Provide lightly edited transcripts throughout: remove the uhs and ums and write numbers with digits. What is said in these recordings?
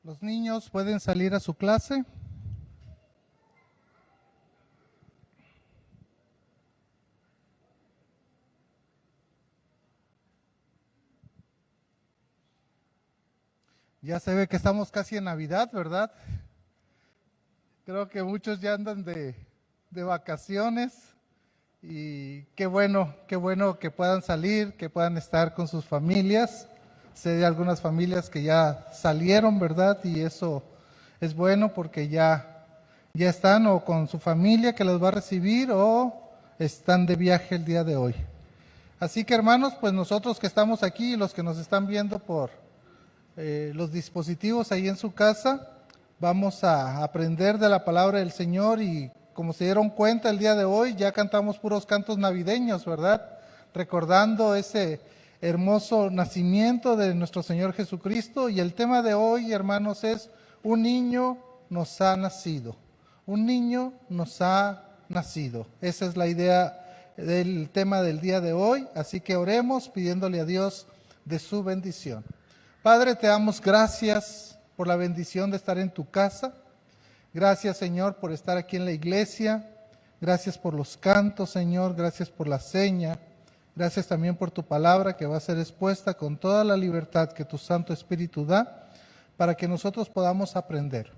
Los niños pueden salir a su clase. Ya se ve que estamos casi en Navidad, ¿verdad? Creo que muchos ya andan de vacaciones y qué bueno que puedan salir, que puedan estar con sus familias. Sé de algunas familias que ya salieron, ¿verdad? Y eso es bueno porque ya están o con su familia que los va a recibir o están de viaje el día de hoy. Así que hermanos, pues nosotros que estamos aquí y los que nos están viendo por los dispositivos ahí en su casa, vamos a aprender de la palabra del Señor y como se dieron cuenta el día de hoy, ya cantamos puros cantos navideños, ¿verdad? Recordando ese hermoso nacimiento de nuestro Señor Jesucristo y el tema de hoy, hermanos, es un niño nos ha nacido. Un niño nos ha nacido. Esa es la idea del tema del día de hoy, así que oremos pidiéndole a Dios de su bendición. Padre, te damos gracias por la bendición de estar en tu casa. Gracias, Señor, por estar aquí en la iglesia. Gracias por los cantos, Señor. Gracias por la seña. Gracias también por tu palabra que va a ser expuesta con toda la libertad que tu Santo Espíritu da para que nosotros podamos aprender,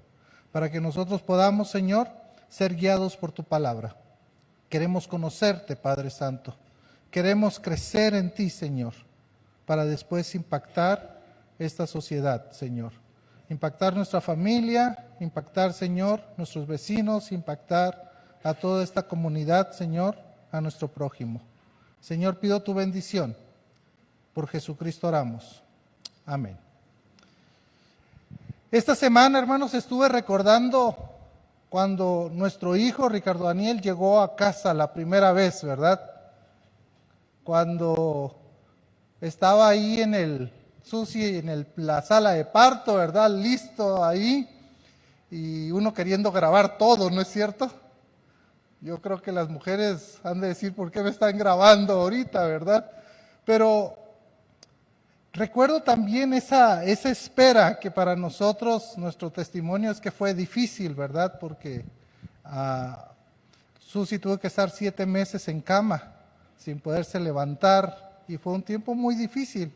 para que nosotros podamos, Señor, ser guiados por tu palabra. Queremos conocerte, Padre Santo. Queremos crecer en ti, Señor, para después impactar esta sociedad, Señor. Impactar nuestra familia, impactar, Señor, nuestros vecinos, impactar a toda esta comunidad, Señor, a nuestro prójimo. Señor, pido tu bendición. Por Jesucristo oramos. Amén. Esta semana, hermanos, estuve recordando cuando nuestro hijo, Ricardo Daniel, llegó a casa la primera vez, ¿verdad? Cuando estaba ahí en la sala de parto, ¿verdad? Listo ahí, y uno queriendo grabar todo, ¿no es cierto? Yo creo que las mujeres han de decir, ¿por qué me están grabando ahorita, verdad? Pero recuerdo también esa espera que para nosotros, nuestro testimonio es que fue difícil, ¿verdad? Porque Susi tuvo que estar 7 meses en cama, sin poderse levantar, y fue un tiempo muy difícil.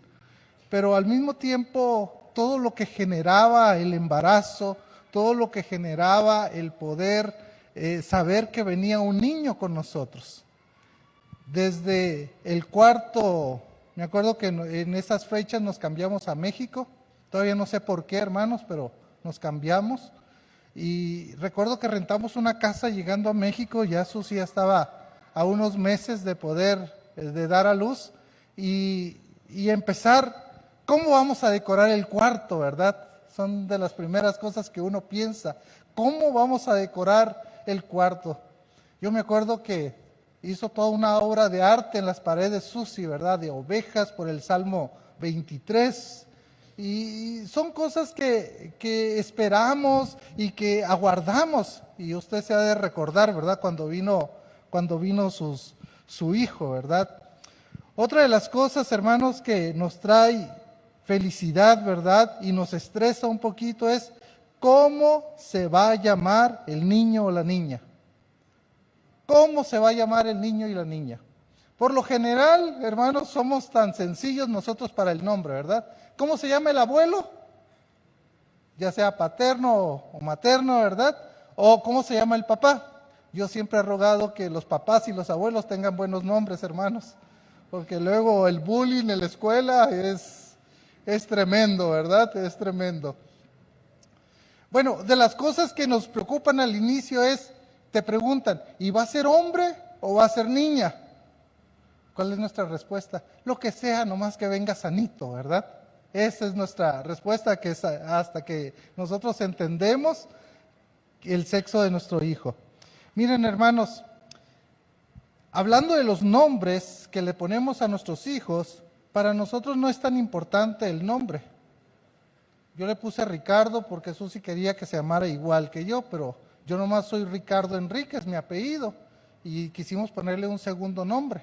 Pero al mismo tiempo, todo lo que generaba el embarazo, todo lo que generaba el poder saber que venía un niño con nosotros. Desde el cuarto, me acuerdo que en esas fechas nos cambiamos a México, todavía no sé por qué, hermanos, pero nos cambiamos. Y recuerdo que rentamos una casa llegando a México, ya Susi ya estaba a unos meses de poder, de dar a luz, y empezar. ¿Cómo vamos a decorar el cuarto, verdad? Son de las primeras cosas que uno piensa. ¿Cómo vamos a decorar el cuarto? Yo me acuerdo que hizo toda una obra de arte en las paredes Susi, ¿verdad? De ovejas por el Salmo 23. Y son cosas que esperamos y que aguardamos. Y usted se ha de recordar, ¿verdad? Cuando vino su hijo, ¿verdad? Otra de las cosas, hermanos, que nos trae felicidad, ¿verdad? Y nos estresa un poquito es cómo se va a llamar el niño o la niña. ¿Cómo se va a llamar el niño y la niña? Por lo general, hermanos, somos tan sencillos nosotros para el nombre, ¿verdad? ¿Cómo se llama el abuelo? Ya sea paterno o materno, ¿verdad? O ¿cómo se llama el papá? Yo siempre he rogado que los papás y los abuelos tengan buenos nombres, hermanos, porque luego el bullying en la escuela es tremendo, ¿verdad? Es tremendo. Bueno, de las cosas que nos preocupan al inicio te preguntan, ¿y va a ser hombre o va a ser niña? ¿Cuál es nuestra respuesta? Lo que sea, nomás que venga sanito, ¿verdad? Esa es nuestra respuesta, que es hasta que nosotros entendemos el sexo de nuestro hijo. Miren, hermanos, hablando de los nombres que le ponemos a nuestros hijos, para nosotros no es tan importante el nombre. Yo le puse Ricardo porque Susi quería que se llamara igual que yo, pero yo nomás soy Ricardo Enríquez, mi apellido, y quisimos ponerle un segundo nombre.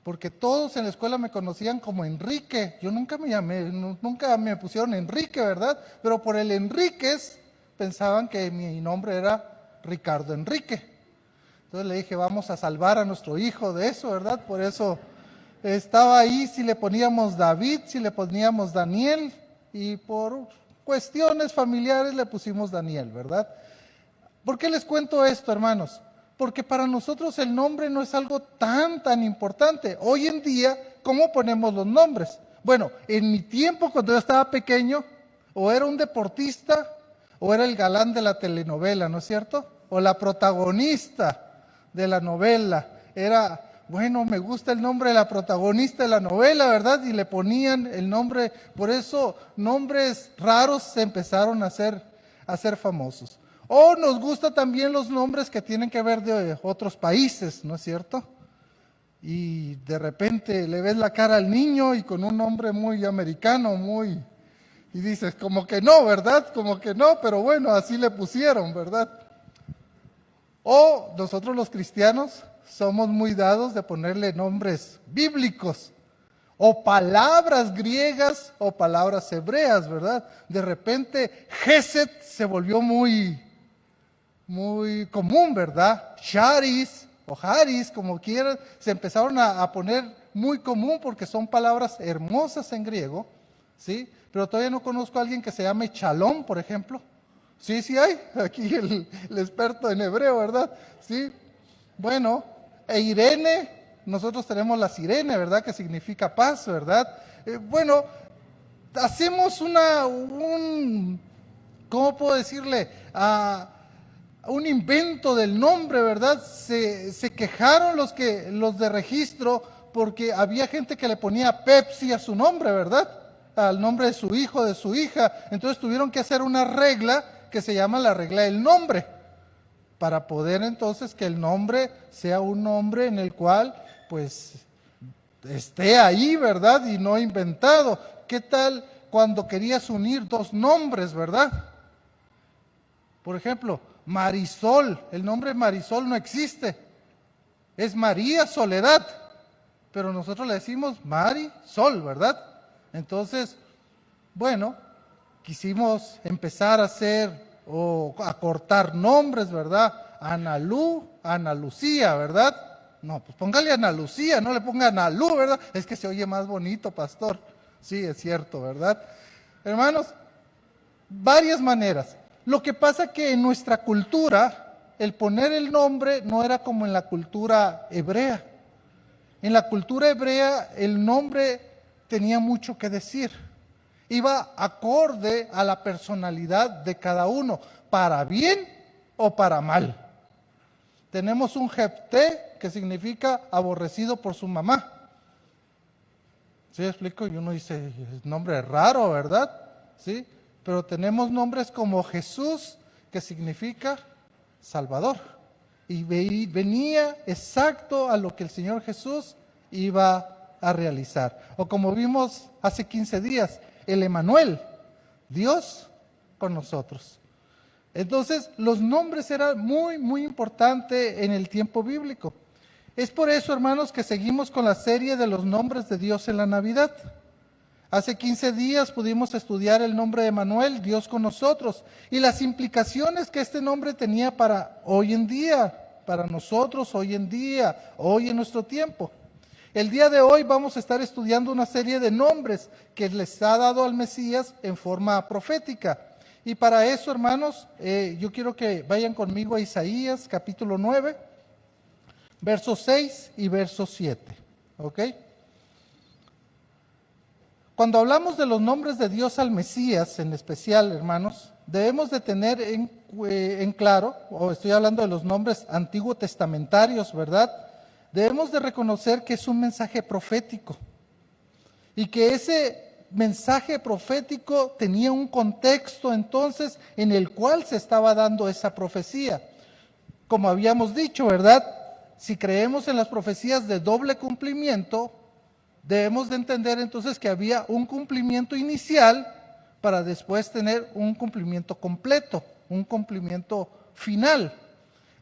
porque todos en la escuela me conocían como Enrique. Yo nunca me llamé, nunca me pusieron Enrique, ¿verdad? Pero por el Enríquez pensaban que mi nombre era Ricardo Enrique. Entonces le dije, vamos a salvar a nuestro hijo de eso, ¿verdad? Por eso estaba ahí si le poníamos David, si le poníamos Daniel, y por cuestiones familiares le pusimos Daniel, ¿verdad? ¿Por qué les cuento esto, hermanos? Porque para nosotros el nombre no es algo tan importante. Hoy en día, ¿cómo ponemos los nombres? Bueno, en mi tiempo, cuando yo estaba pequeño, o era un deportista, o era el galán de la telenovela, ¿no es cierto? O la protagonista de la novela. Era, bueno, me gusta el nombre de la protagonista de la novela, ¿verdad? Y le ponían el nombre, por eso nombres raros se empezaron a hacer famosos. O nos gustan también los nombres que tienen que ver de otros países, ¿no es cierto? Y de repente le ves la cara al niño y con un nombre muy americano, y dices, como que no, ¿verdad? Como que no, pero bueno, así le pusieron, ¿verdad? O nosotros los cristianos somos muy dados de ponerle nombres bíblicos, o palabras griegas, o palabras hebreas, ¿verdad? De repente, Geset se volvió muy común, ¿verdad? Charis o Haris, como quieran, se empezaron a poner muy común porque son palabras hermosas en griego, ¿sí? Pero todavía no conozco a alguien que se llame Shalom, por ejemplo. Sí, sí hay, aquí el experto en hebreo, ¿verdad? Sí, bueno, e Irene, nosotros tenemos la sirene, ¿verdad? Que significa paz, ¿verdad? Bueno, hacemos ¿cómo puedo decirle? Un invento del nombre, ¿verdad? Se quejaron los de registro porque había gente que le ponía Pepsi a su nombre, ¿verdad? Al nombre de su hijo, de su hija. Entonces tuvieron que hacer una regla que se llama la regla del nombre, para poder entonces que el nombre sea un nombre en el cual pues esté ahí, ¿verdad? Y no inventado. ¿Qué tal cuando querías unir dos nombres, verdad? Por ejemplo, Marisol, el nombre Marisol no existe, es María Soledad, pero nosotros le decimos Marisol, ¿verdad? Entonces, bueno, quisimos empezar a hacer o a cortar nombres, ¿verdad? Analú, Ana Lucía, ¿verdad? No, pues póngale Ana Lucía, no le ponga Analú, ¿verdad? Es que se oye más bonito, pastor. Sí, es cierto, ¿verdad? Hermanos, varias maneras. Lo que pasa que en nuestra cultura, el poner el nombre no era como en la cultura hebrea. En la cultura hebrea el nombre tenía mucho que decir. Iba acorde a la personalidad de cada uno, para bien o para mal. Tenemos un Jefté, que significa aborrecido por su mamá. ¿Sí explico? Y uno dice, nombre raro, ¿verdad? ¿Sí? Pero tenemos nombres como Jesús, que significa Salvador. Y venía exacto a lo que el Señor Jesús iba a realizar. O como vimos hace 15 días, el Emanuel, Dios con nosotros. Entonces, los nombres eran muy importantes en el tiempo bíblico. Es por eso, hermanos, que seguimos con la serie de los nombres de Dios en la Navidad. Hace 15 días pudimos estudiar el nombre de Emanuel, Dios con nosotros, y las implicaciones que este nombre tenía para hoy en día, para nosotros hoy en día, hoy en nuestro tiempo. El día de hoy vamos a estar estudiando una serie de nombres que les ha dado al Mesías en forma profética. Y para eso, hermanos, yo quiero que vayan conmigo a Isaías capítulo 9, versos 6 y verso 7. ¿Ok? Cuando hablamos de los nombres de Dios al Mesías, en especial, hermanos, debemos de tener en claro, o estoy hablando de los nombres antiguo testamentarios, ¿verdad? Debemos de reconocer que es un mensaje profético y que ese mensaje profético tenía un contexto entonces en el cual se estaba dando esa profecía. Como habíamos dicho, ¿verdad? Si creemos en las profecías de doble cumplimiento, debemos de entender entonces que había un cumplimiento inicial para después tener un cumplimiento completo, un cumplimiento final.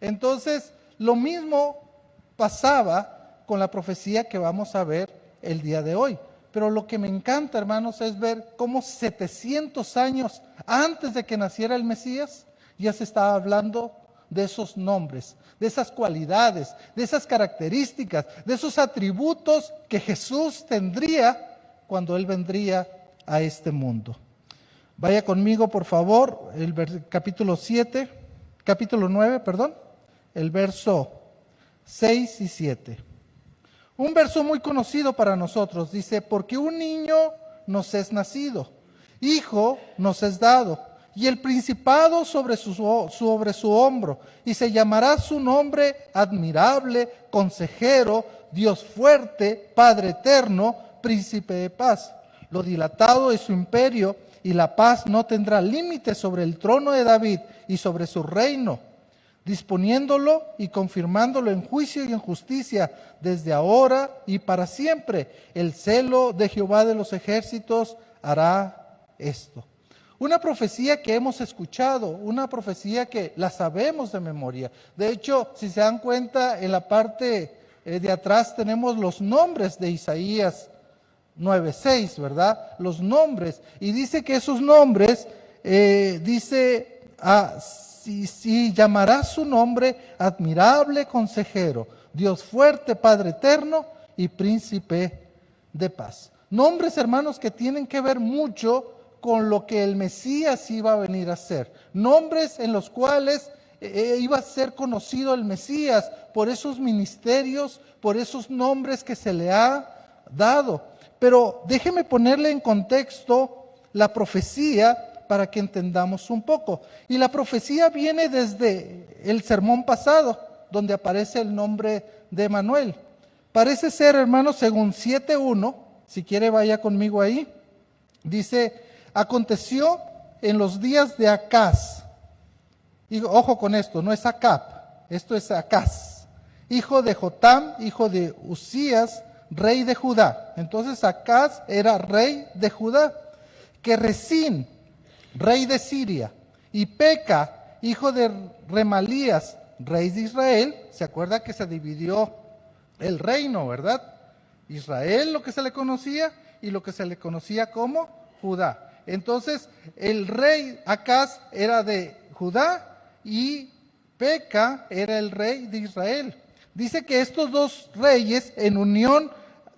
Entonces, lo mismo pasaba con la profecía que vamos a ver el día de hoy. Pero lo que me encanta, hermanos, es ver cómo 700 años antes de que naciera el Mesías, ya se estaba hablando de esos nombres, de esas cualidades, de esas características, de esos atributos que Jesús tendría cuando Él vendría a este mundo. Vaya conmigo, por favor, capítulo 9, el verso 6 y 7. Un verso muy conocido para nosotros, dice, porque un niño nos es nacido, hijo nos es dado, y el principado sobre su hombro, y se llamará su nombre admirable, consejero, Dios fuerte, Padre eterno, príncipe de paz. Lo dilatado es su imperio, y la paz no tendrá límite sobre el trono de David y sobre su reino, disponiéndolo y confirmándolo en juicio y en justicia desde ahora y para siempre. El celo de Jehová de los ejércitos hará esto. Una profecía que hemos escuchado, una profecía que la sabemos de memoria. De hecho, si se dan cuenta, en la parte de atrás tenemos los nombres de Isaías 9:6, ¿verdad? Los nombres. Y dice que esos nombres, si llamará su nombre admirable consejero, Dios fuerte, Padre eterno y príncipe de paz. Nombres, hermanos, que tienen que ver mucho con lo que el Mesías iba a venir a hacer. Nombres en los cuales iba a ser conocido el Mesías por esos ministerios, por esos nombres que se le ha dado. Pero déjeme ponerle en contexto la profecía para que entendamos un poco. Y la profecía viene desde el sermón pasado, donde aparece el nombre de Emanuel. Parece ser, hermanos, según 7:1, si quiere vaya conmigo ahí, dice, aconteció en los días de Acaz. Y ojo con esto, no es Acab, esto es Acaz, hijo de Jotam, hijo de Usías, rey de Judá. Entonces Acaz era rey de Judá, que Resín, rey de Siria, y Peca, hijo de Remalías, rey de Israel. ¿Se acuerda que se dividió el reino, verdad? Israel, lo que se le conocía, y lo que se le conocía como Judá. Entonces el rey Acaz era de Judá y Peca era el rey de Israel. Dice que estos dos reyes, en unión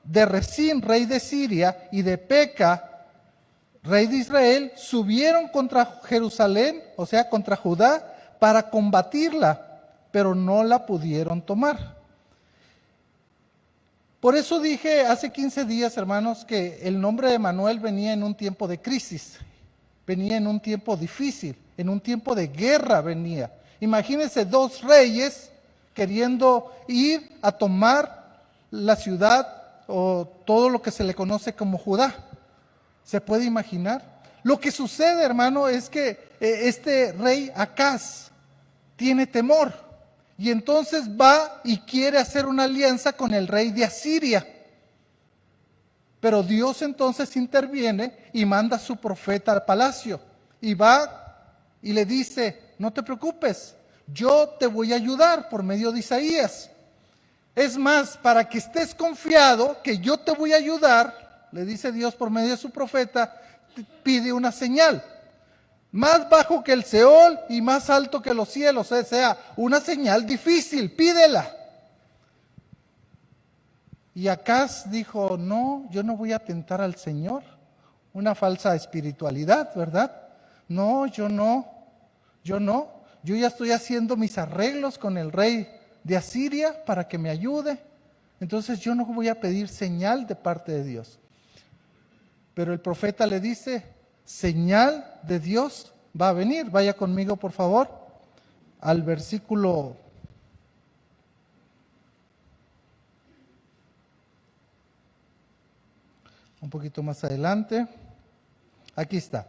de Resín, rey de Siria, y de Peca, rey de Israel, subieron contra Jerusalén, o sea, contra Judá, para combatirla, pero no la pudieron tomar. Por eso dije hace 15 días, hermanos, que el nombre de Emanuel venía en un tiempo de crisis, venía en un tiempo difícil, en un tiempo de guerra venía. Imagínense dos reyes queriendo ir a tomar la ciudad o todo lo que se le conoce como Judá. ¿Se puede imaginar? Lo que sucede, hermano, es que este rey Acaz tiene temor y entonces va y quiere hacer una alianza con el rey de Asiria. Pero Dios entonces interviene y manda a su profeta al palacio y va y le dice, no te preocupes, yo te voy a ayudar por medio de Isaías. Es más, para que estés confiado que yo te voy a ayudar, le dice Dios por medio de su profeta, pide una señal. Más bajo que el Seol y más alto que los cielos, o sea, una señal difícil, pídela. Y Acaz dijo, no, yo no voy a tentar al Señor. Una falsa espiritualidad, ¿verdad? No, yo no. Yo ya estoy haciendo mis arreglos con el rey de Asiria para que me ayude. Entonces yo no voy a pedir señal de parte de Dios. Pero el profeta le dice, señal de Dios va a venir. Vaya conmigo, por favor, al versículo un poquito más adelante. Aquí está.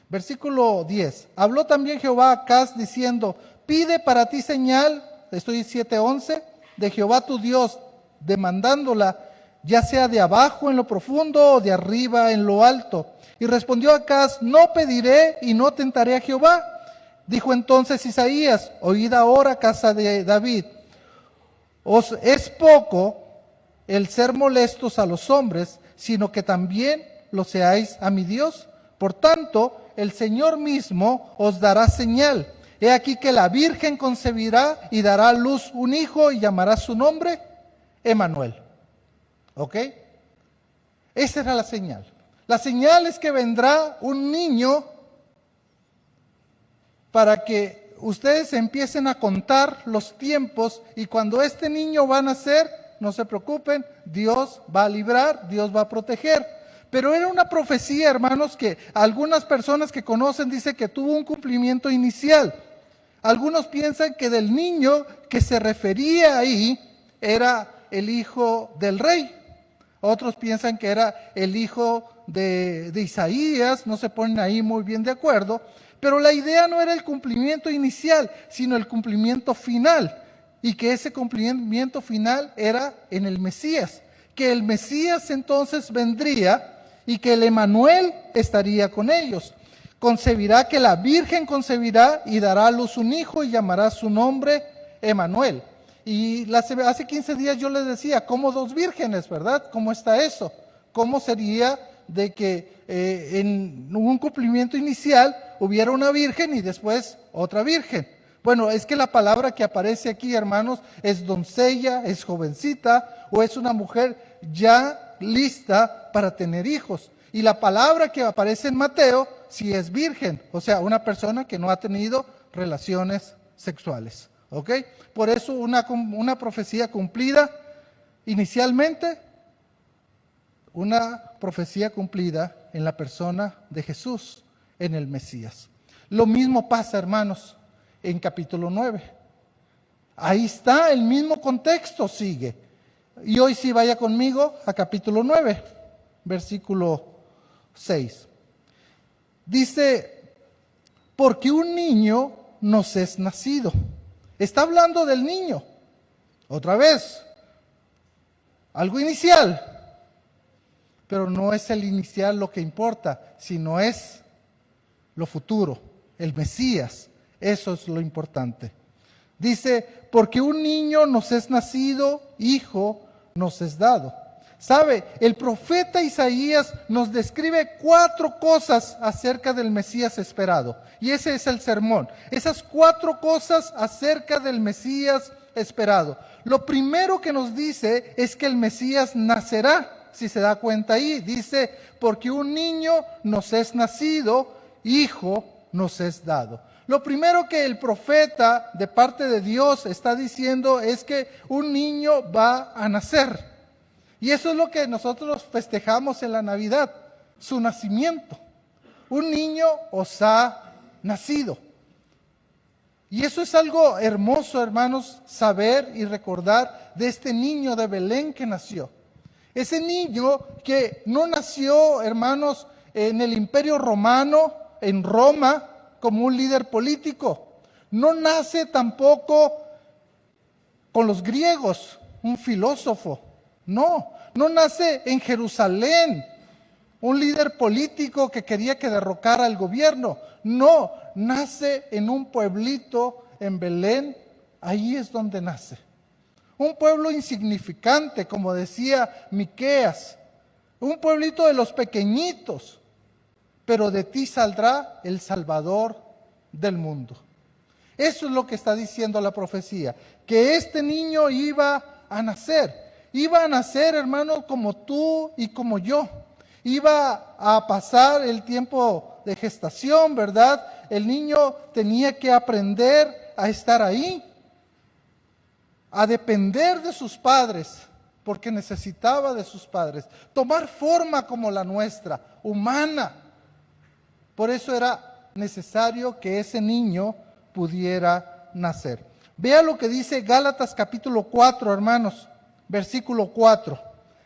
Versículo 10. Habló también Jehová a Acaz diciendo, pide para ti señal, estoy 7:11, de Jehová tu Dios, demandándola, ya sea de abajo en lo profundo o de arriba en lo alto. Y respondió Acaz, no pediré y no tentaré a Jehová. Dijo entonces Isaías, oíd ahora, casa de David, os es poco el ser molestos a los hombres, sino que también lo seáis a mi Dios. Por tanto, el Señor mismo os dará señal. He aquí que la Virgen concebirá y dará a luz un hijo y llamará su nombre Emmanuel. ¿Ok? Esa era la señal. La señal es que vendrá un niño para que ustedes empiecen a contar los tiempos, y cuando este niño va a nacer, no se preocupen, Dios va a librar, Dios va a proteger. Pero era una profecía, hermanos, que algunas personas que conocen dicen que tuvo un cumplimiento inicial. Algunos piensan que del niño que se refería ahí era el hijo del rey. Otros piensan que era el hijo de Isaías, no se ponen ahí muy bien de acuerdo. Pero la idea no era el cumplimiento inicial, sino el cumplimiento final. Y que ese cumplimiento final era en el Mesías. Que el Mesías entonces vendría y que el Emmanuel estaría con ellos. Concebirá, que la Virgen concebirá y dará a luz un hijo y llamará su nombre Emmanuel. Y hace 15 días yo les decía, ¿cómo dos vírgenes, verdad? ¿Cómo está eso? ¿Cómo sería de que en un cumplimiento inicial hubiera una virgen y después otra virgen? Bueno, es que la palabra que aparece aquí, hermanos, es doncella, es jovencita o es una mujer ya lista para tener hijos. Y la palabra que aparece en Mateo sí es virgen, o sea, una persona que no ha tenido relaciones sexuales. ¿Ok? Por eso una profecía cumplida inicialmente, una profecía cumplida en la persona de Jesús, en el Mesías. Lo mismo pasa, hermanos, en capítulo 9. Ahí está, el mismo contexto sigue. Y hoy sí vaya conmigo a capítulo 9, versículo 6. Dice, porque un niño nos es nacido. Está hablando del niño. Otra vez, algo inicial. Pero no es el inicial lo que importa, sino es lo futuro, el Mesías. Eso es lo importante. Dice, porque un niño nos es nacido, hijo nos es dado. ¿Sabe? El profeta Isaías nos describe 4 cosas acerca del Mesías esperado. Y ese es el sermón. Esas 4 cosas acerca del Mesías esperado. Lo primero que nos dice es que el Mesías nacerá. Si se da cuenta ahí, dice, porque un niño nos es nacido, hijo nos es dado. Lo primero que el profeta de parte de Dios está diciendo es que un niño va a nacer. Y eso es lo que nosotros festejamos en la Navidad, su nacimiento. Un niño os ha nacido. Y eso es algo hermoso, hermanos, saber y recordar de este niño de Belén que nació. Ese niño que no nació, hermanos, en el Imperio Romano, en Roma, como un líder político. No nace tampoco con los griegos, un filósofo. No nace en Jerusalén, un líder político que quería que derrocara al gobierno. No, nace en un pueblito en Belén, ahí es donde nace. Un pueblo insignificante, como decía Miqueas, un pueblito de los pequeñitos, pero de ti saldrá el Salvador del mundo. Eso es lo que está diciendo la profecía, que este niño iba a nacer. Iba a nacer, hermano, como tú y como yo. Iba a pasar el tiempo de gestación, ¿verdad? El niño tenía que aprender a estar ahí, a depender de sus padres, porque necesitaba de sus padres. Tomar forma como la nuestra, humana. Por eso era necesario que ese niño pudiera nacer. Vea lo que dice Gálatas capítulo 4, hermanos. Versículo 4.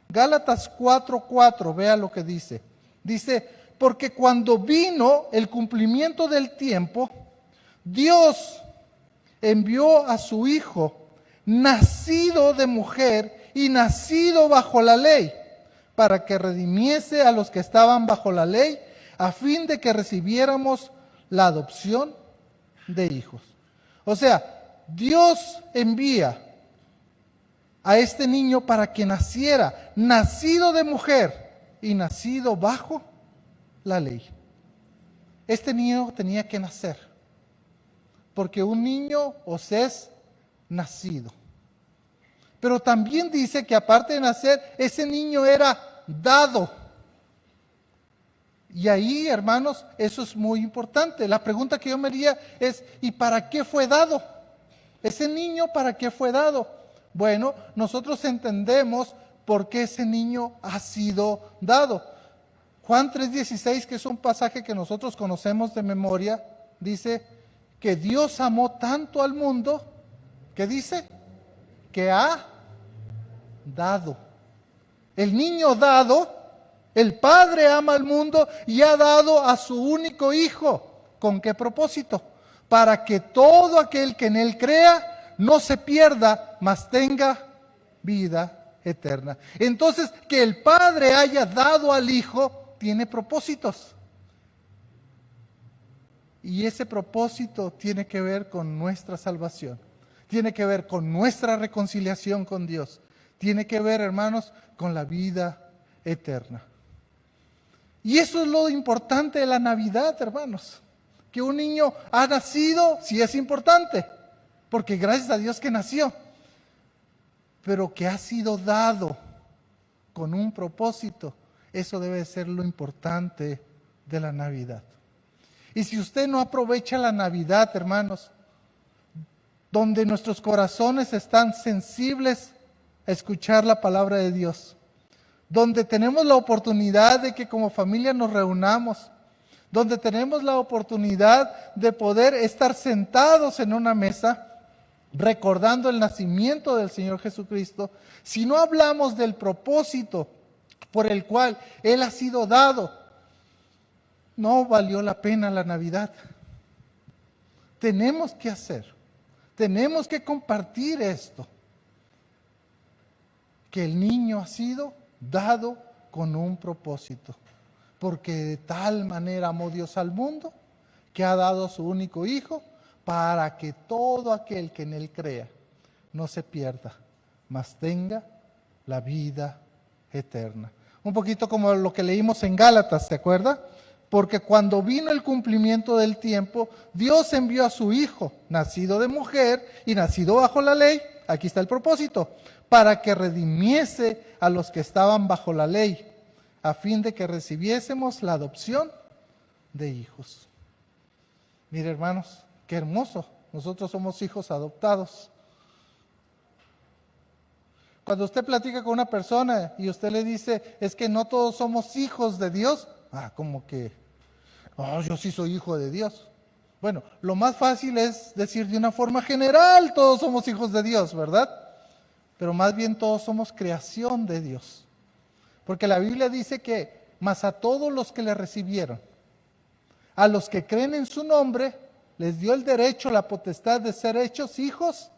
Gálatas 4:4, vea lo que dice. Dice, porque cuando vino el cumplimiento del tiempo, Dios envió a su Hijo, nacido de mujer y nacido bajo la ley, para que redimiese a los que estaban bajo la ley, a fin de que recibiéramos la adopción de hijos. O sea, Dios envía a este niño para que naciera, nacido de mujer y nacido bajo la ley. Este niño tenía que nacer, porque un niño os es nacido. Pero también dice que aparte de nacer, ese niño era dado. Y ahí, hermanos, eso es muy importante. La pregunta que yo me haría es, ¿y para qué fue dado? Ese niño, ¿para qué fue dado? Bueno, nosotros entendemos por qué ese niño ha sido dado. Juan 3:16, que es un pasaje que nosotros conocemos de memoria, dice que Dios amó tanto al mundo, que dice que ha dado. El niño dado, el Padre ama al mundo y ha dado a su único Hijo. ¿Con qué propósito? Para que todo aquel que en Él crea no se pierda, mas tenga vida eterna. Entonces, que el Padre haya dado al Hijo tiene propósitos. Y ese propósito tiene que ver con nuestra salvación. Tiene que ver con nuestra reconciliación con Dios. Tiene que ver, hermanos, con la vida eterna. Y eso es lo importante de la Navidad, hermanos. Que un niño ha nacido, sí es importante, porque gracias a Dios que nació, pero que ha sido dado con un propósito. Eso debe ser lo importante de la Navidad. Y si usted no aprovecha la Navidad, hermanos, donde nuestros corazones están sensibles a escuchar la palabra de Dios, donde tenemos la oportunidad de que como familia nos reunamos, donde tenemos la oportunidad de poder estar sentados en una mesa, recordando el nacimiento del Señor Jesucristo, si no hablamos del propósito por el cual Él ha sido dado, no valió la pena la Navidad. Tenemos que hacer, tenemos que compartir esto, que el niño ha sido dado con un propósito, porque de tal manera amó Dios al mundo, que ha dado a su único Hijo, para que todo aquel que en Él crea no se pierda, mas tenga la vida eterna. Un poquito como lo que leímos en Gálatas, ¿se acuerda? Porque cuando vino el cumplimiento del tiempo, Dios envió a su Hijo, nacido de mujer y nacido bajo la ley, aquí está el propósito, para que redimiese a los que estaban bajo la ley, a fin de que recibiésemos la adopción de hijos. Mire, hermanos, qué hermoso, nosotros somos hijos adoptados. Cuando usted platica con una persona y usted le dice, es que no todos somos hijos de Dios, como que, yo sí soy hijo de Dios. Bueno, lo más fácil es decir de una forma general, todos somos hijos de Dios, ¿verdad? Pero más bien todos somos creación de Dios. Porque la Biblia dice que, mas a todos los que le recibieron, a los que creen en su nombre, les dio el derecho, la potestad de ser hechos hijos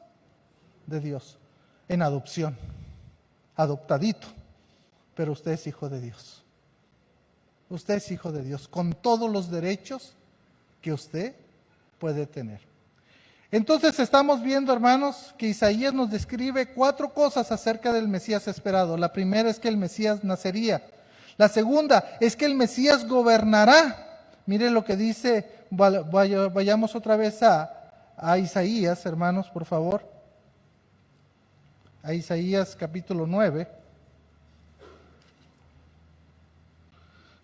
de Dios, en adopción, adoptadito, pero usted es hijo de Dios. Usted es hijo de Dios, con todos los derechos que usted puede tener. Entonces estamos viendo, hermanos, que Isaías nos describe 4 cosas acerca del Mesías esperado. La primera es que el Mesías nacería. La segunda es que el Mesías gobernará. Miren lo que dice, vayamos otra vez a Isaías, hermanos, por favor. A Isaías capítulo 9.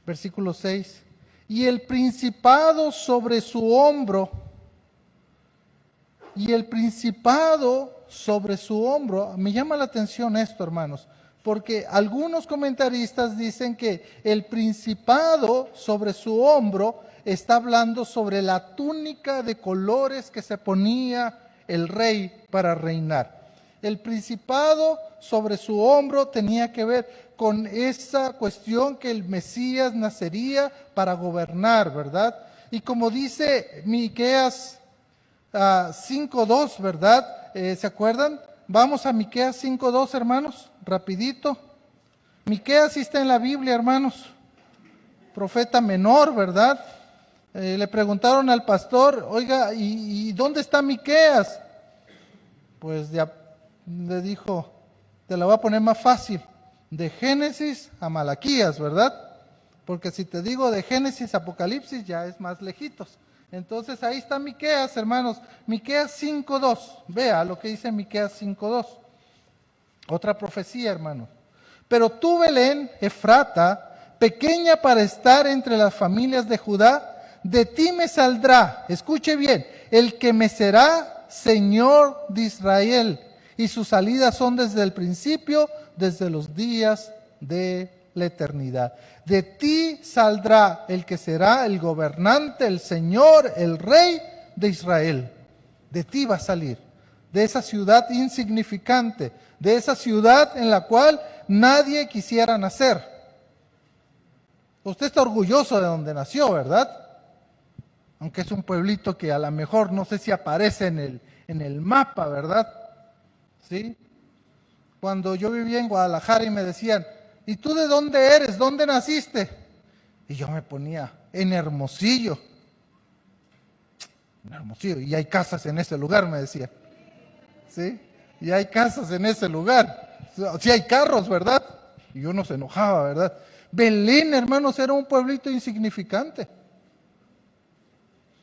Versículo 6, y el principado sobre su hombro, me llama la atención esto, hermanos, porque algunos comentaristas dicen que el principado sobre su hombro está hablando sobre la túnica de colores que se ponía el rey para reinar. El principado sobre su hombro tenía que ver con esa cuestión que el Mesías nacería para gobernar, ¿verdad? Y como dice Miqueas 5:2, ¿verdad? ¿Se acuerdan? Vamos a Miqueas 5:2, hermanos, rapidito. Miqueas sí está en la Biblia, hermanos. Profeta menor, ¿verdad? Le preguntaron al pastor, oiga, ¿y dónde está Miqueas? Pues le dijo, Te la voy a poner más fácil. De Génesis a Malaquías, ¿verdad? Porque si te digo de Génesis a Apocalipsis ya es más lejitos. Entonces ahí está Miqueas, hermanos. Miqueas 5:2. Vea lo que dice Miqueas 5:2. Otra profecía, hermanos. Pero tú, Belén, Efrata, pequeña para estar entre las familias de Judá, de ti me saldrá, escuche bien, el que me será Señor de Israel, y sus salidas son desde el principio, desde los días de la eternidad. De ti saldrá el que será el gobernante, el Señor, el Rey de Israel. De ti va a salir, de esa ciudad insignificante, de esa ciudad en la cual nadie quisiera nacer. Usted está orgulloso de donde nació, ¿verdad? Aunque es un pueblito que a lo mejor no sé si aparece en el mapa, ¿verdad? ¿Sí? Cuando yo vivía en Guadalajara y me decían, ¿y tú de dónde eres? ¿Dónde naciste? Y yo me ponía en Hermosillo. En Hermosillo. Y hay casas en ese lugar, me decía. ¿Sí? Y hay casas en ese lugar. Sí hay carros, ¿verdad? Y uno se enojaba, ¿verdad? Belén, hermanos, era un pueblito insignificante.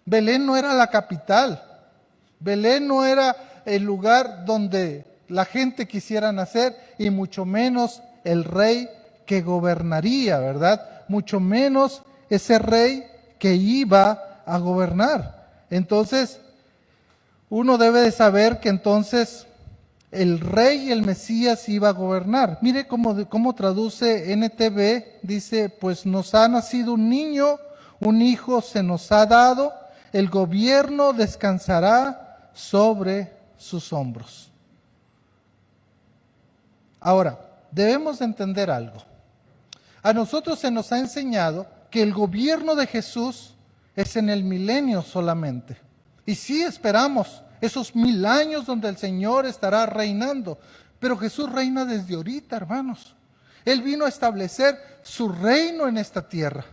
Belén no era la capital. Belén no era el lugar donde la gente quisiera nacer, y mucho menos el rey que gobernaría, ¿verdad? Mucho menos ese rey que iba a gobernar. Entonces, uno debe de saber que entonces el rey y el Mesías iba a gobernar. Mire cómo traduce NTV, dice, pues nos ha nacido un niño, un hijo se nos ha dado, el gobierno descansará sobre sus hombros. Ahora, debemos de entender algo. A nosotros se nos ha enseñado que el gobierno de Jesús es en el milenio solamente. Y sí esperamos esos 1000 años donde el Señor estará reinando. Pero Jesús reina desde ahorita, hermanos. Él vino a establecer su reino en esta tierra.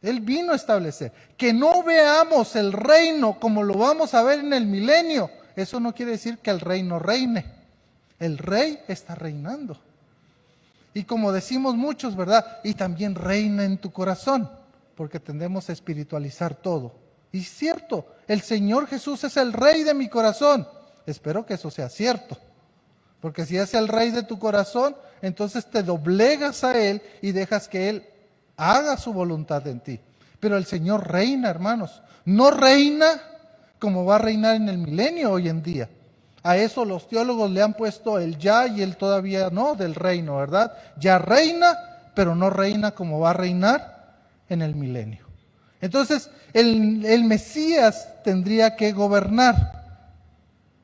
Él vino a establecer. Que no veamos el reino como lo vamos a ver en el milenio, eso no quiere decir que el reino reine. El rey está reinando. Y como decimos muchos, ¿verdad? Y también reina en tu corazón, porque tendemos a espiritualizar todo. Y es cierto, el Señor Jesús es el rey de mi corazón. Espero que eso sea cierto. Porque si es el rey de tu corazón, entonces te doblegas a Él y dejas que Él haga su voluntad en ti. Pero el Señor reina, hermanos. No reina como va a reinar en el milenio hoy en día. A eso los teólogos le han puesto el ya y el todavía no del reino, ¿verdad? Ya reina, pero no reina como va a reinar en el milenio. Entonces, el Mesías tendría que gobernar.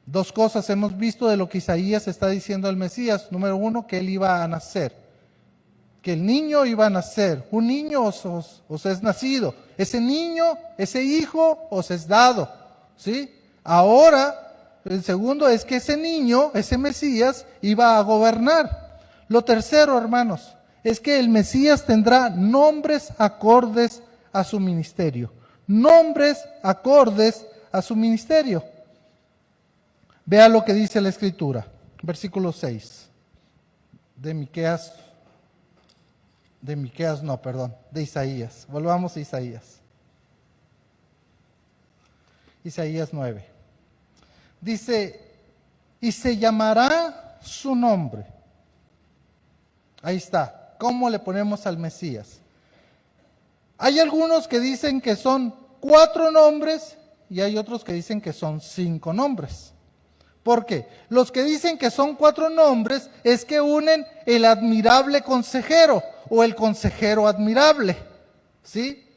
Dos cosas hemos visto de lo que Isaías está diciendo al Mesías. Número uno, que él iba a nacer. Que el niño iba a nacer. Un niño os es nacido. Ese niño, ese hijo os es dado. ¿Sí? Ahora, el segundo es que ese niño, ese Mesías, iba a gobernar. Lo tercero, hermanos, es que el Mesías tendrá nombres acordes a su ministerio. Nombres acordes a su ministerio. Vea lo que dice la Escritura, versículo 6 de Isaías. Volvamos a Isaías. Isaías 9. Dice, y se llamará su nombre. Ahí está. ¿Cómo le ponemos al Mesías? Hay algunos que dicen que son 4 nombres y hay otros que dicen que son 5 nombres. ¿Por qué? Los que dicen que son 4 nombres es que unen el admirable consejero o el consejero admirable. ¿Sí?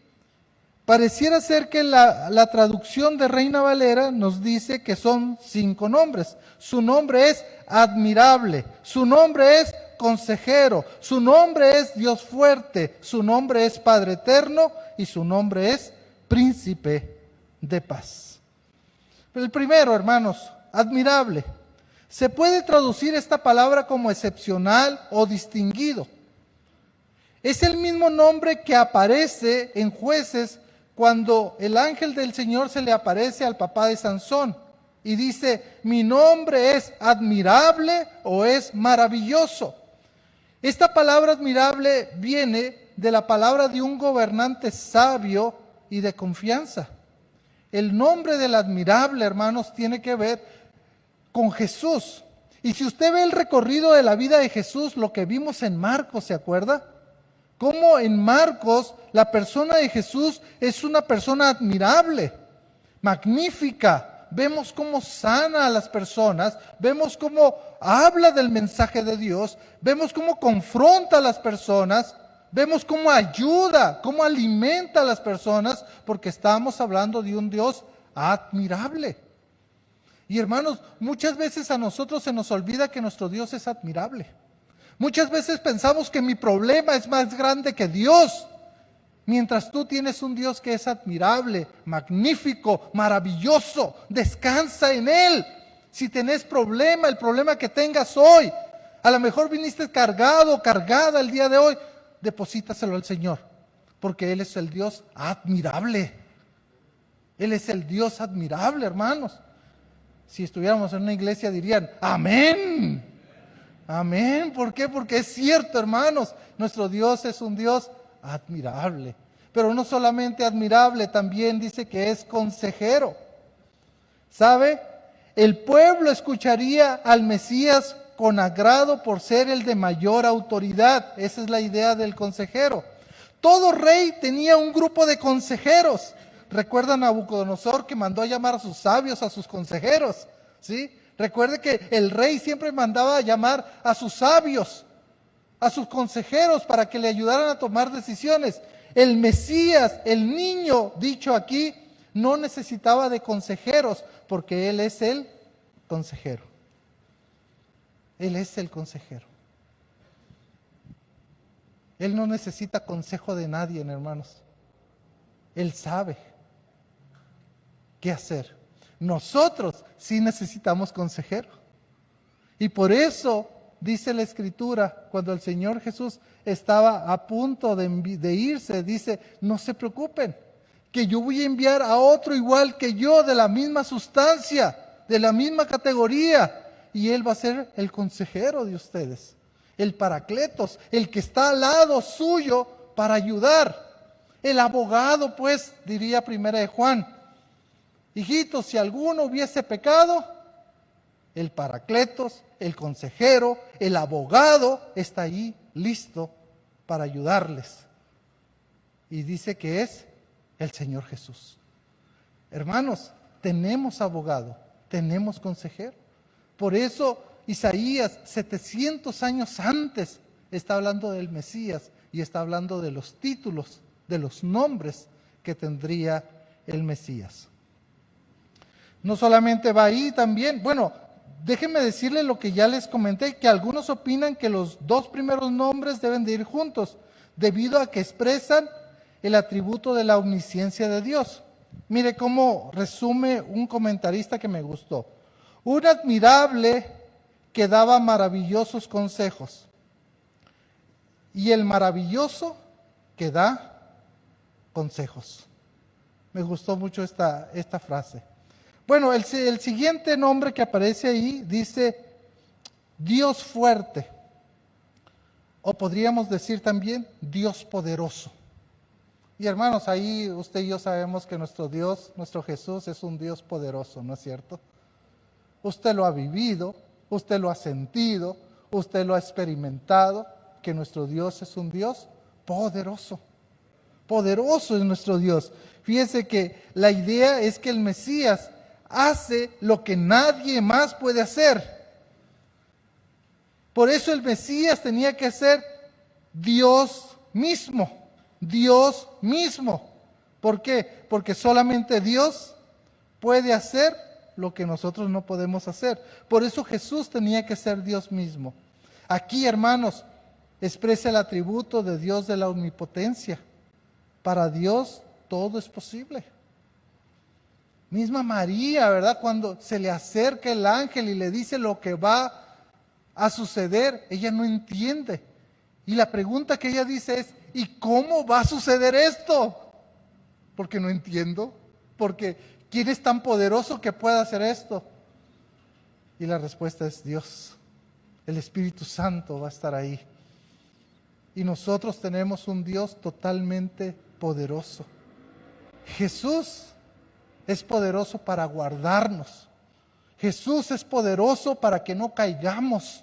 Pareciera ser que la traducción de Reina Valera nos dice que son 5 nombres. Su nombre es admirable, su nombre es consejero, su nombre es Dios fuerte, su nombre es Padre eterno y su nombre es Príncipe de paz. El primero, hermanos, admirable. Se puede traducir esta palabra como excepcional o distinguido. Es el mismo nombre que aparece en Jueces cuando el ángel del Señor se le aparece al papá de Sansón y dice, mi nombre es admirable o es maravilloso. Esta palabra admirable viene de la palabra de un gobernante sabio y de confianza. El nombre del admirable, hermanos, tiene que ver con Jesús. Y si usted ve el recorrido de la vida de Jesús, lo que vimos en Marcos, ¿se acuerda? Cómo en Marcos la persona de Jesús es una persona admirable, magnífica. Vemos cómo sana a las personas, vemos cómo habla del mensaje de Dios, vemos cómo confronta a las personas, vemos cómo ayuda, cómo alimenta a las personas, porque estamos hablando de un Dios admirable. Y hermanos, muchas veces a nosotros se nos olvida que nuestro Dios es admirable. Muchas veces pensamos que mi problema es más grande que Dios. Mientras tú tienes un Dios que es admirable, magnífico, maravilloso, descansa en Él. Si tenés problema, el problema que tengas hoy, a lo mejor viniste cargado, cargada el día de hoy, deposítaselo al Señor, porque Él es el Dios admirable. Él es el Dios admirable, hermanos. Si estuviéramos en una iglesia dirían, amén. Amén. ¿Por qué? Porque es cierto, hermanos, nuestro Dios es un Dios admirable. Pero no solamente admirable, también dice que es consejero. ¿Sabe? El pueblo escucharía al Mesías con agrado por ser el de mayor autoridad. Esa es la idea del consejero. Todo rey tenía un grupo de consejeros. ¿Recuerdan a Nabucodonosor que mandó a llamar a sus sabios, a sus consejeros? ¿Sí? Recuerde que el rey siempre mandaba a llamar a sus sabios, a sus consejeros para que le ayudaran a tomar decisiones. El Mesías, el niño dicho aquí, no necesitaba de consejeros porque Él es el consejero. Él es el consejero. Él no necesita consejo de nadie, hermanos. Él sabe qué hacer. Nosotros sí necesitamos consejero. Y por eso dice la Escritura, cuando el Señor Jesús estaba a punto de irse, dice, no se preocupen, que yo voy a enviar a otro igual que yo, de la misma sustancia, de la misma categoría, y Él va a ser el consejero de ustedes, el paracletos, el que está al lado suyo para ayudar. El abogado, pues, diría primera de Juan, hijitos, si alguno hubiese pecado, el paracletos, el consejero, el abogado está ahí listo para ayudarles. Y dice que es el Señor Jesús. Hermanos, tenemos abogado, tenemos consejero. Por eso Isaías, 700 años antes, está hablando del Mesías y está hablando de los títulos, de los nombres que tendría el Mesías. No solamente va ahí también, bueno, déjenme decirle lo que ya les comenté, que algunos opinan que los dos primeros nombres deben de ir juntos, debido a que expresan el atributo de la omnisciencia de Dios. Mire cómo resume un comentarista que me gustó. Un admirable que daba maravillosos consejos, y el maravilloso que da consejos. Me gustó mucho esta frase. Bueno, el siguiente nombre que aparece ahí dice Dios fuerte, o podríamos decir también Dios poderoso. Y hermanos, ahí usted y yo sabemos que nuestro Dios, nuestro Jesús es un Dios poderoso, ¿no es cierto? Usted lo ha vivido, usted lo ha sentido, usted lo ha experimentado, que nuestro Dios es un Dios poderoso. Poderoso es nuestro Dios. Fíjese que la idea es que el Mesías hace lo que nadie más puede hacer. Por eso el Mesías tenía que ser Dios mismo. Dios mismo. ¿Por qué? Porque solamente Dios puede hacer lo que nosotros no podemos hacer. Por eso Jesús tenía que ser Dios mismo. Aquí, hermanos, expresa el atributo de Dios de la omnipotencia. Para Dios todo es posible. Misma María, ¿verdad? Cuando se le acerca el ángel y le dice lo que va a suceder, ella no entiende. Y la pregunta que ella dice es, ¿y cómo va a suceder esto? Porque no entiendo. Porque ¿quién es tan poderoso que pueda hacer esto? Y la respuesta es Dios. El Espíritu Santo va a estar ahí. Y nosotros tenemos un Dios totalmente poderoso. Jesús es poderoso para guardarnos. Jesús es poderoso para que no caigamos.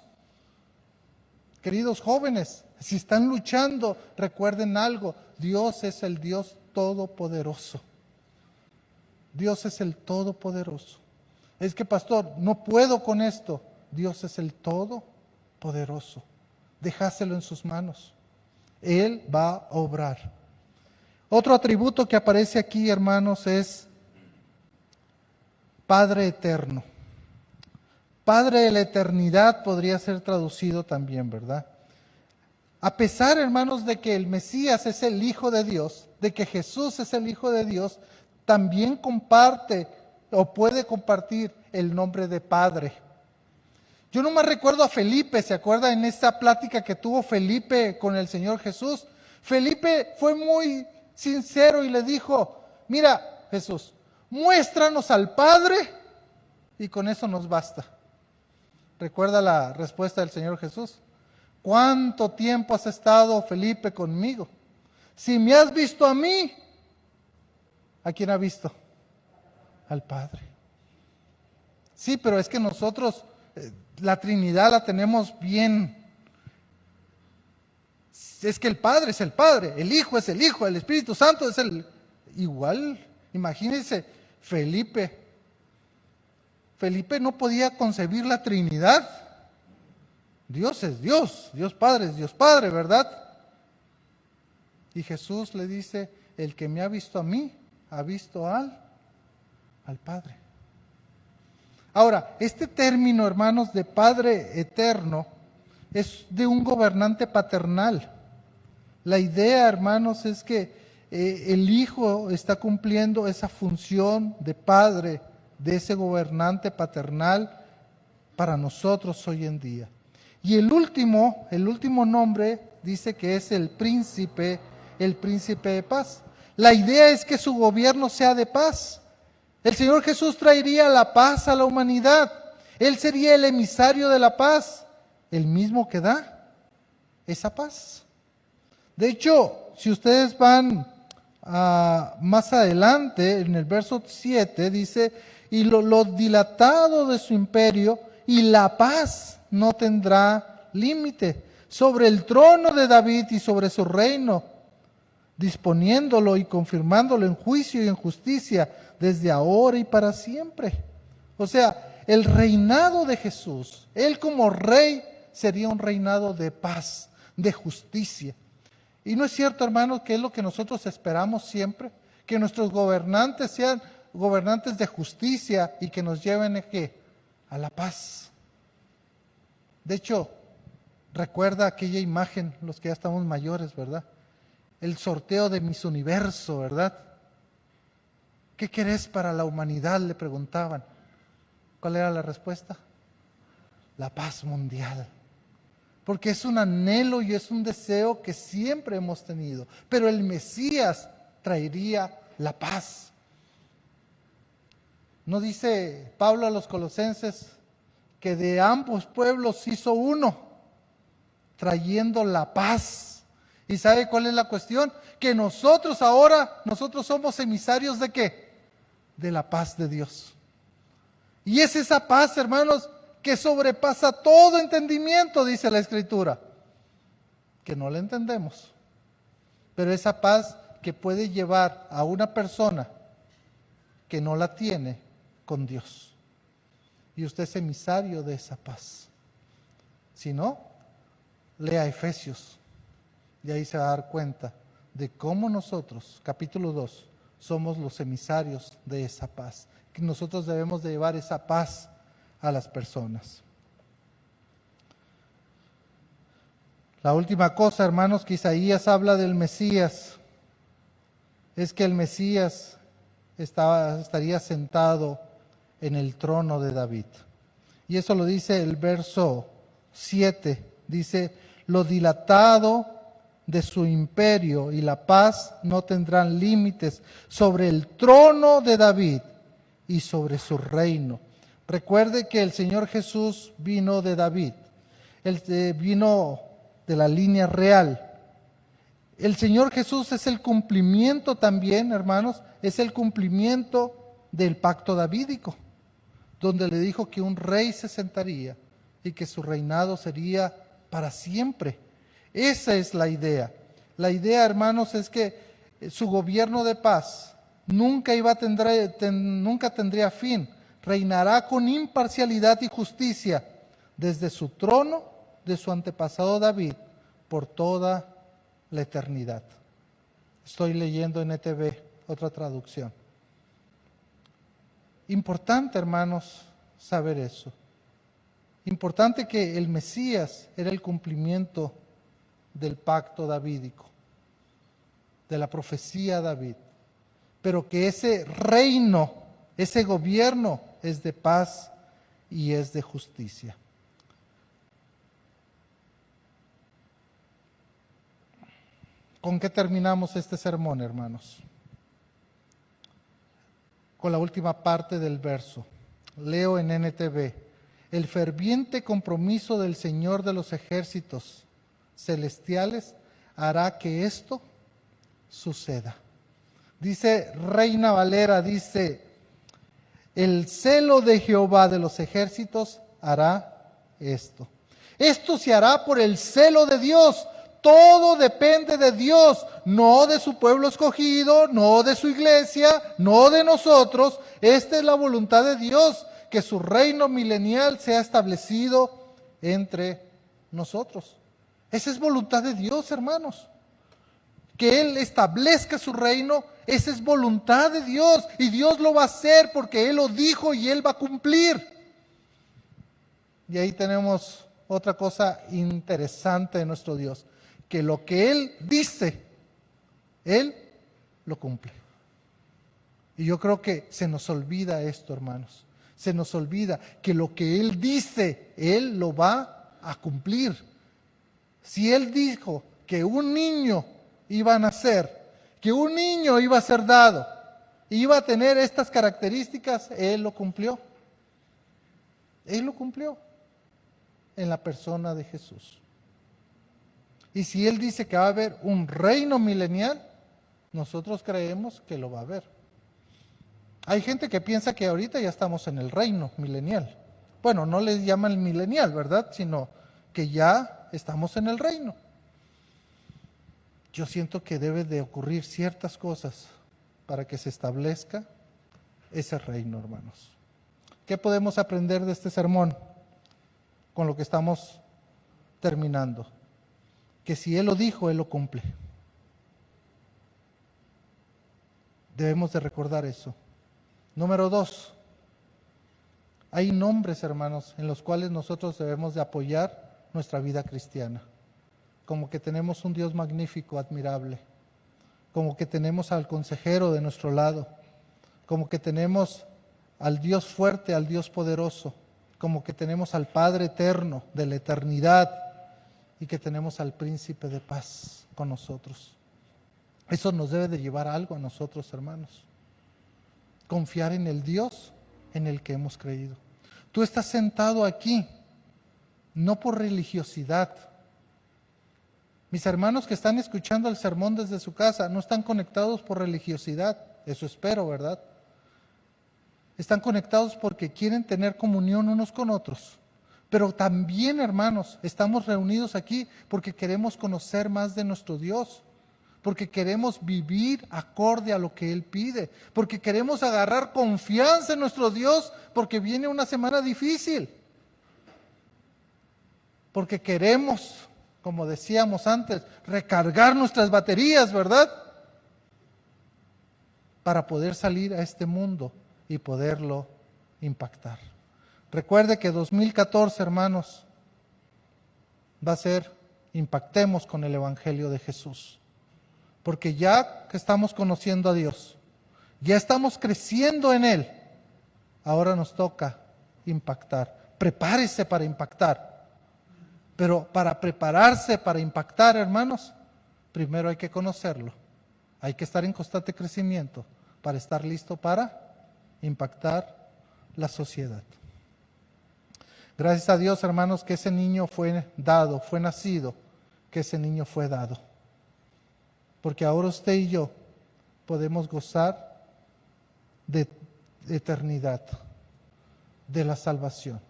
Queridos jóvenes, si están luchando, recuerden algo: Dios es el Dios todopoderoso. Dios es el todopoderoso. Es que, pastor, no puedo con esto. Dios es el todopoderoso. Dejáselo en sus manos. Él va a obrar. Otro atributo que aparece aquí, hermanos, es Padre eterno. Padre de la eternidad podría ser traducido también, ¿verdad? A pesar, hermanos, de que el Mesías es el Hijo de Dios, de que Jesús es el Hijo de Dios, también comparte o puede compartir el nombre de Padre. Yo no me recuerdo a Felipe, ¿se acuerda en esta plática que tuvo Felipe con el Señor Jesús? Felipe fue muy sincero y le dijo: mira, Jesús, muéstranos al Padre y con eso nos basta. ¿Recuerda la respuesta del Señor Jesús? ¿Cuánto tiempo has estado, Felipe, conmigo? Si me has visto a mí, ¿a quién ha visto? Al Padre. Sí, pero es que nosotros la Trinidad la tenemos bien. Es que el Padre es el Padre, el Hijo es el Hijo, el Espíritu Santo es el... Igual, imagínense, Felipe no podía concebir la Trinidad. Dios es Dios, Dios Padre es Dios Padre, ¿verdad? Y Jesús le dice: el que me ha visto a mí, ha visto al Padre. Ahora, este término, hermanos, de Padre eterno, es de un gobernante paternal. La idea, hermanos, es que el Hijo está cumpliendo esa función de Padre, de ese gobernante paternal para nosotros hoy en día. Y el último nombre dice que es el príncipe de paz. La idea es que su gobierno sea de paz. El Señor Jesús traería la paz a la humanidad. Él sería el emisario de la paz, el mismo que da esa paz. De hecho, si ustedes van más adelante, en el verso 7, dice: y lo dilatado de su imperio y la paz no tendrá límite sobre el trono de David y sobre su reino, disponiéndolo y confirmándolo en juicio y en justicia desde ahora y para siempre. O sea, el reinado de Jesús, Él como rey, sería un reinado de paz, de justicia. Y no es cierto, hermanos, que es lo que nosotros esperamos siempre, que nuestros gobernantes sean gobernantes de justicia y que nos lleven ¿a qué? A la paz. De hecho, recuerda aquella imagen, los que ya estamos mayores, ¿verdad? El sorteo de Miss Universo, ¿verdad? ¿Qué querés para la humanidad?, le preguntaban. ¿Cuál era la respuesta? La paz mundial. Porque es un anhelo y es un deseo que siempre hemos tenido. Pero el Mesías traería la paz. ¿No dice Pablo a los Colosenses que de ambos pueblos hizo uno, trayendo la paz? ¿Y sabe cuál es la cuestión? Que nosotros somos emisarios ¿de qué? De la paz de Dios. Y es esa paz, hermanos, que sobrepasa todo entendimiento, dice la Escritura, que no la entendemos, pero esa paz que puede llevar a una persona que no la tiene con Dios. Y usted es emisario de esa paz. Si no, lea Efesios, y ahí se va a dar cuenta de cómo nosotros, capítulo 2, somos los emisarios de esa paz, que nosotros debemos de llevar esa paz a las personas. La última cosa, hermanos, que Isaías habla del Mesías, es que el Mesías estaría sentado en el trono de David. Y eso lo dice el verso 7, dice: lo dilatado de su imperio y la paz no tendrán límites sobre el trono de David y sobre su reino, Recuerde que el Señor Jesús vino de David, vino de la línea real. El Señor Jesús es el cumplimiento también, hermanos, es el cumplimiento del pacto davídico, donde le dijo que un rey se sentaría y que su reinado sería para siempre. Esa es la idea. La idea, hermanos, es que su gobierno de paz nunca tendría fin. Reinará con imparcialidad y justicia desde su trono de su antepasado David por toda la eternidad. Estoy leyendo en ETV, otra traducción. Importante, hermanos, saber eso. Importante que el Mesías era el cumplimiento del pacto davídico, de la profecía de David, pero que ese reino, ese gobierno es de paz y es de justicia. ¿Con qué terminamos este sermón, hermanos? Con la última parte del verso. Leo en NTV. El ferviente compromiso del Señor de los ejércitos celestiales hará que esto suceda. Dice Reina Valera, dice, el celo de Jehová de los ejércitos hará esto. Esto se hará por el celo de Dios. Todo depende de Dios, no de su pueblo escogido, no de su iglesia, no de nosotros. Esta es la voluntad de Dios, que su reino milenial sea establecido entre nosotros. Esa es voluntad de Dios, hermanos. Que Él establezca su reino, esa es voluntad de Dios. Y Dios lo va a hacer porque Él lo dijo y Él va a cumplir. Y ahí tenemos otra cosa interesante de nuestro Dios. Que lo que Él dice, Él lo cumple. Y yo creo que se nos olvida esto, hermanos. Se nos olvida que lo que Él dice, Él lo va a cumplir. Si Él dijo que un niño iba a nacer, que un niño iba a ser dado, iba a tener estas características, Él lo cumplió. Él lo cumplió en la persona de Jesús. Y si Él dice que va a haber un reino milenial, nosotros creemos que lo va a haber. Hay gente que piensa que ahorita ya estamos en el reino milenial. Bueno, no les llaman milenial, ¿verdad? Sino que ya estamos en el reino. Yo siento que debe de ocurrir ciertas cosas para que se establezca ese reino, hermanos. ¿Qué podemos aprender de este sermón con lo que estamos terminando? Que si Él lo dijo, Él lo cumple. Debemos de recordar eso. Número 2, hay nombres, hermanos, en los cuales nosotros debemos de apoyar nuestra vida cristiana. Como que tenemos un Dios magnífico, admirable. Como que tenemos al consejero de nuestro lado. Como que tenemos al Dios fuerte, al Dios poderoso. Como que tenemos al Padre eterno de la eternidad. Y que tenemos al príncipe de paz con nosotros. Eso nos debe de llevar a algo a nosotros, hermanos. Confiar en el Dios en el que hemos creído. Tú estás sentado aquí, no por religiosidad. Mis hermanos que están escuchando el sermón desde su casa no están conectados por religiosidad, eso espero, ¿verdad? Están conectados porque quieren tener comunión unos con otros. Pero también, hermanos, estamos reunidos aquí porque queremos conocer más de nuestro Dios. Porque queremos vivir acorde a lo que Él pide, porque queremos agarrar confianza en nuestro Dios, porque viene una semana difícil, porque queremos, como decíamos antes, recargar nuestras baterías, ¿verdad? Para poder salir a este mundo y poderlo impactar. Recuerde que 2014, hermanos, va a ser, impactemos con el Evangelio de Jesús. Porque ya que estamos conociendo a Dios, ya estamos creciendo en Él, ahora nos toca impactar. Prepárese para impactar. Pero para prepararse para impactar, hermanos, primero hay que conocerlo. Hay que estar en constante crecimiento para estar listo para impactar la sociedad. Gracias a Dios, hermanos, que ese niño fue dado, fue nacido, que ese niño fue dado. Porque ahora usted y yo podemos gozar de eternidad, de la salvación.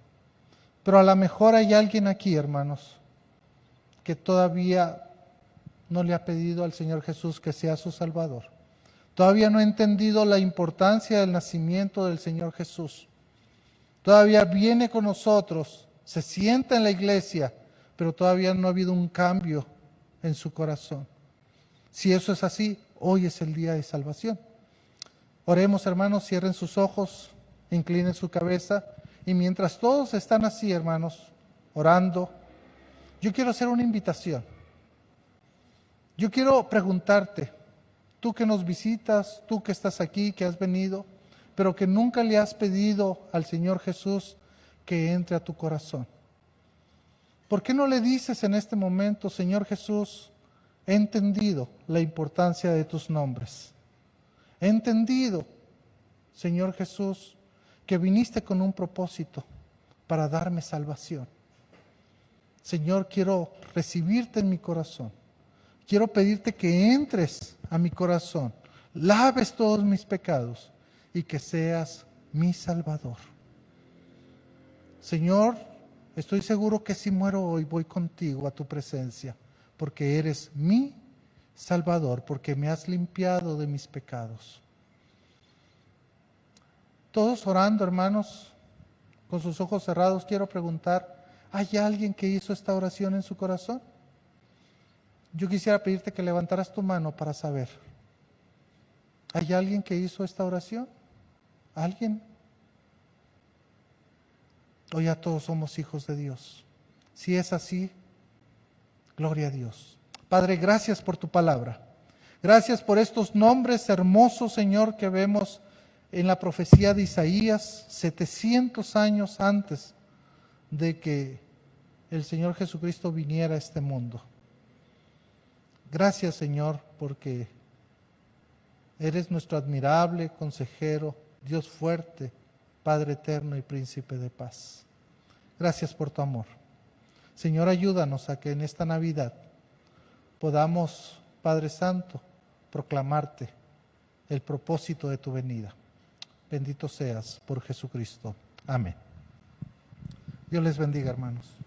Pero a lo mejor hay alguien aquí, hermanos, que todavía no le ha pedido al Señor Jesús que sea su Salvador. Todavía no ha entendido la importancia del nacimiento del Señor Jesús. Todavía viene con nosotros, se sienta en la iglesia, pero todavía no ha habido un cambio en su corazón. Si eso es así, hoy es el día de salvación. Oremos, hermanos, cierren sus ojos, inclinen su cabeza, y mientras todos están así, hermanos, orando, yo quiero hacer una invitación. Yo quiero preguntarte, tú que nos visitas, tú que estás aquí, que has venido, pero que nunca le has pedido al Señor Jesús que entre a tu corazón. ¿Por qué no le dices en este momento, Señor Jesús, he entendido la importancia de tus nombres? He entendido, Señor Jesús, que viniste con un propósito para darme salvación. Señor, quiero recibirte en mi corazón. Quiero pedirte que entres a mi corazón, laves todos mis pecados y que seas mi Salvador. Señor, estoy seguro que si muero hoy voy contigo a tu presencia, porque eres mi Salvador, porque me has limpiado de mis pecados. Todos orando, hermanos, con sus ojos cerrados, quiero preguntar, ¿hay alguien que hizo esta oración en su corazón? Yo quisiera pedirte que levantaras tu mano para saber. ¿Hay alguien que hizo esta oración? ¿Alguien? O ya todos somos hijos de Dios. Si es así, gloria a Dios. Padre, gracias por tu palabra. Gracias por estos nombres hermosos, Señor, que vemos en la profecía de Isaías, 700 años antes de que el Señor Jesucristo viniera a este mundo. Gracias, Señor, porque eres nuestro admirable consejero, Dios fuerte, Padre eterno y príncipe de paz. Gracias por tu amor. Señor, ayúdanos a que en esta Navidad podamos, Padre Santo, proclamarte el propósito de tu venida. Bendito seas por Jesucristo. Amén. Dios les bendiga, hermanos.